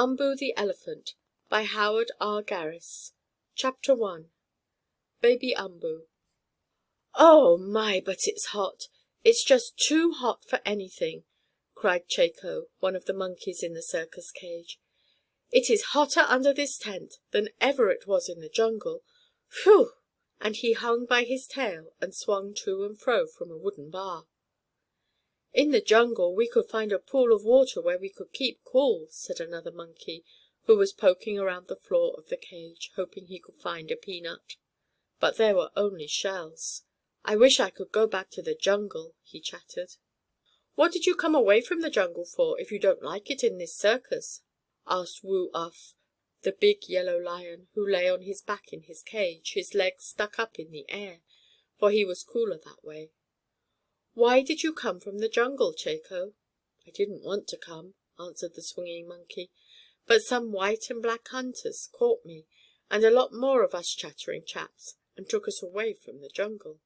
Umboo the Elephant by Howard R. Garis. Chapter 1. Baby Umboo. "Oh, my, but it's hot! It's just too hot for anything!" cried Chako, one of the monkeys in the circus cage. "It is hotter under this tent than ever it was in the jungle. Whew!" And he hung by his tail and swung to and fro from a wooden bar. "In the jungle we could find a pool of water where we could keep cool," said another monkey, who was poking around the floor of the cage, hoping he could find a peanut. But there were only shells. "I wish I could go back to the jungle," he chattered. "What did you come away from the jungle for, if you don't like it in this circus?" asked Woo Uff, the big yellow lion, who lay on his back in his cage, his legs stuck up in the air, for he was cooler that way. "Why did you come from the jungle, Chako?" "I didn't want to come," answered the swinging monkey, "but some white and black hunters caught me, and a lot more of us chattering chaps, and took us away from the jungle."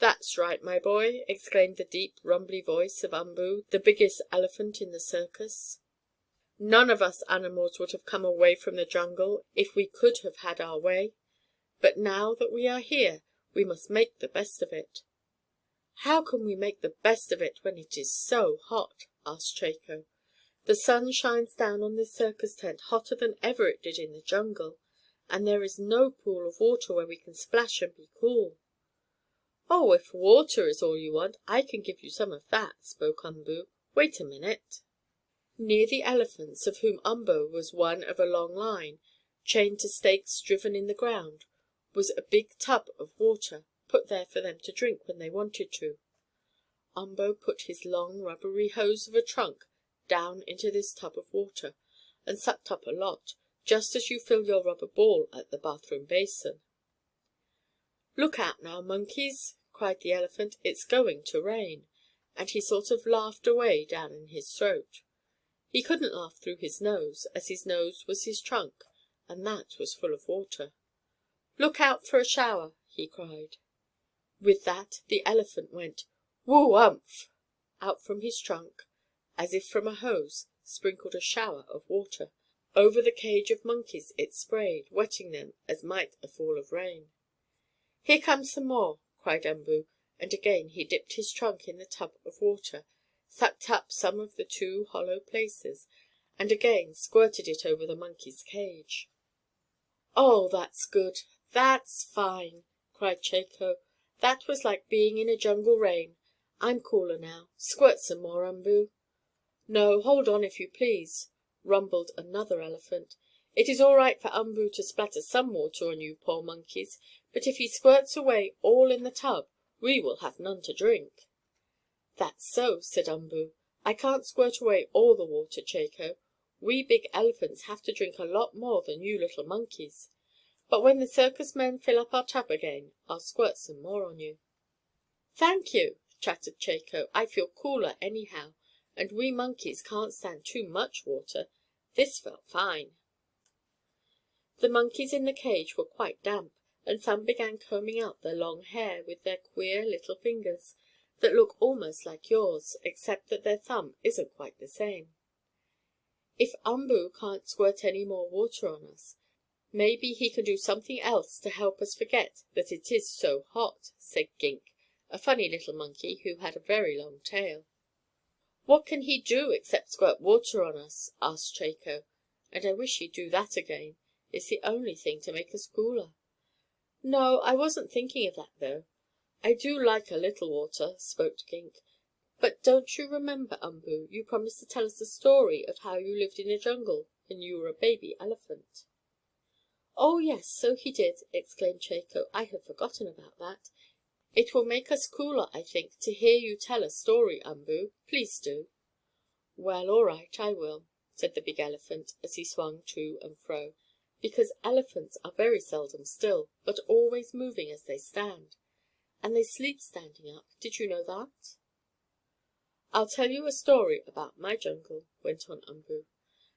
"That's right, my boy!" exclaimed the deep, rumbly voice of Umboo, the biggest elephant in the circus. "None of us animals would have come away from the jungle if we could have had our way. But now that we are here, we must make the best of it." "How can we make the best of it when it is so hot?" asked Chako. "The sun shines down on this circus tent hotter than ever it did in the jungle, and there is no pool of water where we can splash and be cool." "Oh, if water is all you want, I can give you some of that," spoke Umboo. "Wait a minute." Near the elephants, of whom Umboo was one of a long line, chained to stakes driven in the ground, was a big tub of water, put there for them to drink when they wanted to. Umboo put his long, rubbery hose of a trunk down into this tub of water, and sucked up a lot, just as you fill your rubber ball at the bathroom basin. "Look out now, monkeys!" cried the elephant. "It's going to rain," and he sort of laughed away down in his throat. He couldn't laugh through his nose, as his nose was his trunk, and that was full of water. "Look out for a shower!" he cried. With that the elephant went "Woo umph!" Out from his trunk, as if from a hose, sprinkled a shower of water. Over the cage of monkeys it sprayed, wetting them as might a fall of rain. "Here comes some more!" cried Umboo, and again he dipped his trunk in the tub of water, sucked up some of the two hollow places, and again squirted it over the monkey's cage. "Oh, that's good! That's fine!" cried Chako. "That was like being in a jungle rain. I'm cooler now. Squirt some more, Umboo." "No, hold on, if you please," rumbled another elephant. "It is all right for Umboo to splatter some water on you poor monkeys, but if he squirts away all in the tub, we will have none to drink." "That's so," said Umboo. "I can't squirt away all the water, Chako. We big elephants have to drink a lot more than you little monkeys. But when the circus men fill up our tub again, I'll squirt some more on you." "Thank you," chattered Chako. "I feel cooler anyhow, and we monkeys can't stand too much water. This felt fine." The monkeys in the cage were quite damp, and some began combing out their long hair with their queer little fingers, that look almost like yours, except that their thumb isn't quite the same. "If Umboo can't squirt any more water on us, maybe he can do something else to help us forget that it is so hot," said Gink, a funny little monkey who had a very long tail. "What can he do except squirt water on us?" asked Chako. "And I wish he'd do that again. It's the only thing to make us cooler." "No, I wasn't thinking of that, though. I do like a little water," spoke Gink. "But don't you remember, Umboo, you promised to tell us a story of how you lived in the jungle when you were a baby elephant?" "Oh, yes, so he did!" exclaimed Chako. "I had forgotten about that. It will make us cooler, I think, to hear you tell a story, Umboo. Please do." "Well, all right, I will," said the big elephant, as he swung to and fro, because elephants are very seldom still, but always moving as they stand. And they sleep standing up. Did you know that? "I'll tell you a story about my jungle," went on Umboo.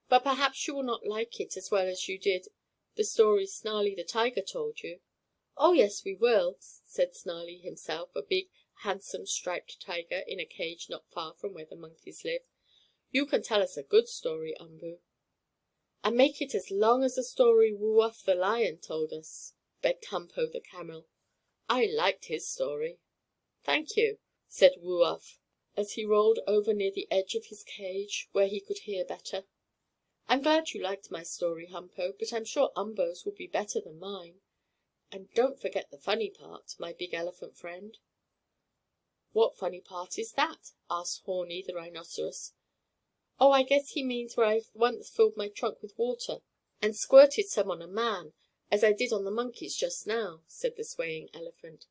"But perhaps you will not like it as well as you did the story Snarlie the tiger told you." "Oh, yes, we will," said Snarlie himself, a big, handsome, striped tiger in a cage not far from where the monkeys lived. "You can tell us a good story, Umboo." "And make it as long as the story Woo Uff the lion told us," begged Humpo the camel. "I liked his story." "Thank you," said Woo Uff, as he rolled over near the edge of his cage, where he could hear better. "I'm glad you liked my story, Humpo, but I'm sure Umboo's will be better than mine. And don't forget the funny part, my big elephant friend." "What funny part is that?" asked Horny, the rhinoceros. "Oh, I guess he means where I once filled my trunk with water and squirted some on a man, as I did on the monkeys just now," said the swaying elephant.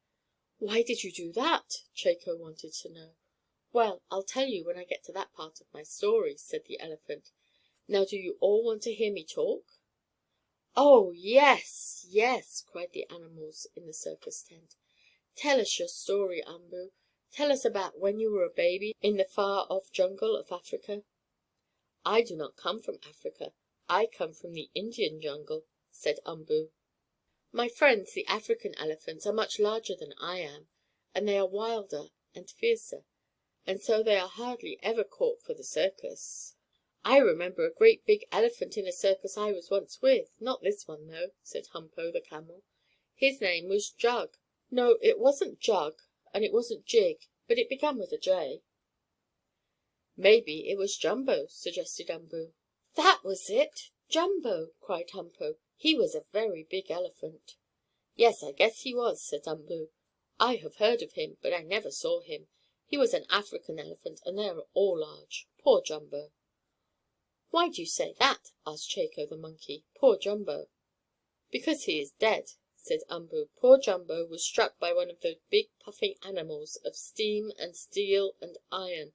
"Why did you do that?" Chako wanted to know. "Well, I'll tell you when I get to that part of my story," said the elephant. "Now do you all want to hear me talk?" "Oh, yes, yes!" cried the animals in the circus tent. "Tell us your story, Umboo. Tell us about when you were a baby in the far off jungle of Africa." "I do not come from Africa. I come from the Indian jungle," said Umboo. "My friends, the African elephants, are much larger than I am, and they are wilder and fiercer, and so they are hardly ever caught for the circus." "I remember a great big elephant in a circus I was once with. Not this one, though," said Humpo the camel. "His name was Jug. No, it wasn't Jug, and it wasn't Jig, but it began with a J." "Maybe it was Jumbo," suggested Umboo. "That was it! Jumbo!" cried Humpo. "He was a very big elephant." "Yes, I guess he was," said Umboo. "I have heard of him, but I never saw him. He was an African elephant, and they are all large. Poor Jumbo." "Why do you say that?" asked Chako the monkey. "Poor Jumbo?" "Because he is dead," said Umboo. "Poor Jumbo was struck by one of those big puffing animals of steam and steel and iron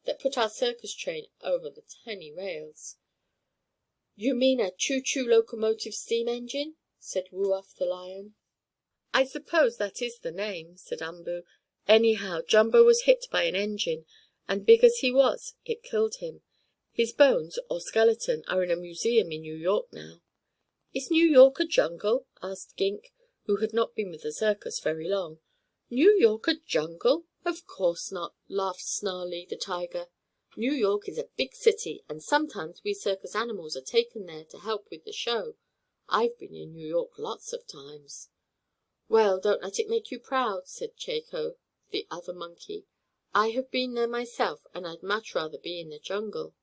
that put our circus train over the tiny rails." "You mean a choo choo locomotive steam engine?" said Woo Uff the lion. "I suppose that is the name," said Umboo. "Anyhow, Jumbo was hit by an engine, and big as he was, it killed him. His bones, or skeleton, are in a museum in New York now." "Is New York a jungle?" asked Gink, who had not been with the circus very long. "New York a jungle? Of course not!" laughed Snarlie, the tiger. "New York is a big city, and sometimes we circus animals are taken there to help with the show. I've been in New York lots of times." "Well, don't let it make you proud," said Chako, the other monkey. "I have been there myself, and I'd much rather be in the jungle."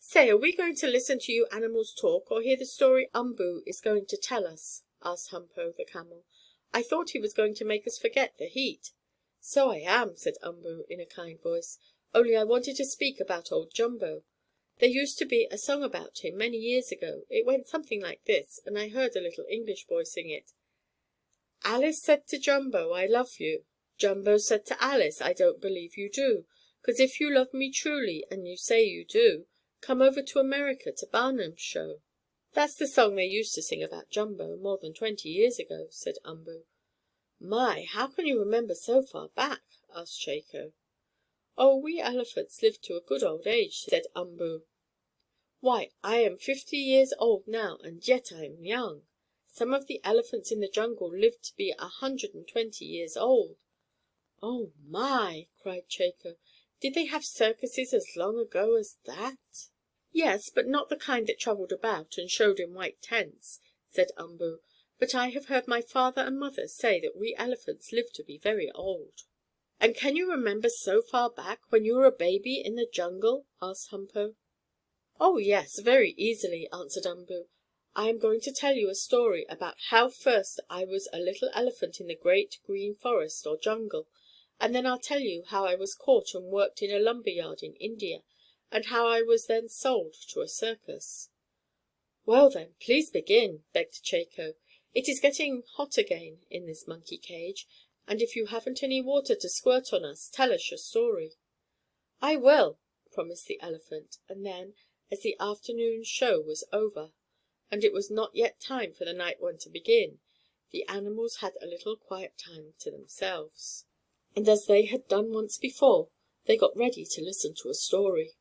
"Say, are we going to listen to you animals talk, or hear the story Umboo is going to tell us?" asked Humpo the camel. "I thought he was going to make us forget the heat." "So I am," said Umboo in a kind voice, "only I wanted to speak about old Jumbo. There used to be a song about him many years ago. It went something like this, and I heard a little English boy sing it: "Alice said to Jumbo, 'I love you.' Jumbo said to Alice, 'I don't believe you do. 'Cause if you love me truly, and you say you do, come over to America to Barnum's show.'" "That's the song they used to sing about Jumbo more than 20 years ago," said Umboo. "My, how can you remember so far back?" asked Chako. "Oh, we elephants live to a good old age," said Umboo. "Why, I am 50 years old now, and yet I am young. Some of the elephants in the jungle lived to be 120 years old." "Oh, my!" cried Chako. "Did they have circuses as long ago as that?" "Yes, but not the kind that traveled about, and showed in white tents," said Umboo. "But I have heard my father and mother say that we elephants live to be very old." "And can you remember so far back, when you were a baby in the jungle?" asked Humpo. "Oh, yes, very easily," answered Umboo. "I am going to tell you a story about how first I was a little elephant in the great green forest, or jungle, and then I'll tell you how I was caught and worked in a lumber yard in India, and how I was then sold to a circus." "Well, then, please begin," begged Chako. "It is getting hot again in this monkey cage, and if you haven't any water to squirt on us, tell us your story." "I will," promised the elephant, and then, as the afternoon show was over, and it was not yet time for the night one to begin, the animals had a little quiet time to themselves. And as they had done once before, they got ready to listen to a story.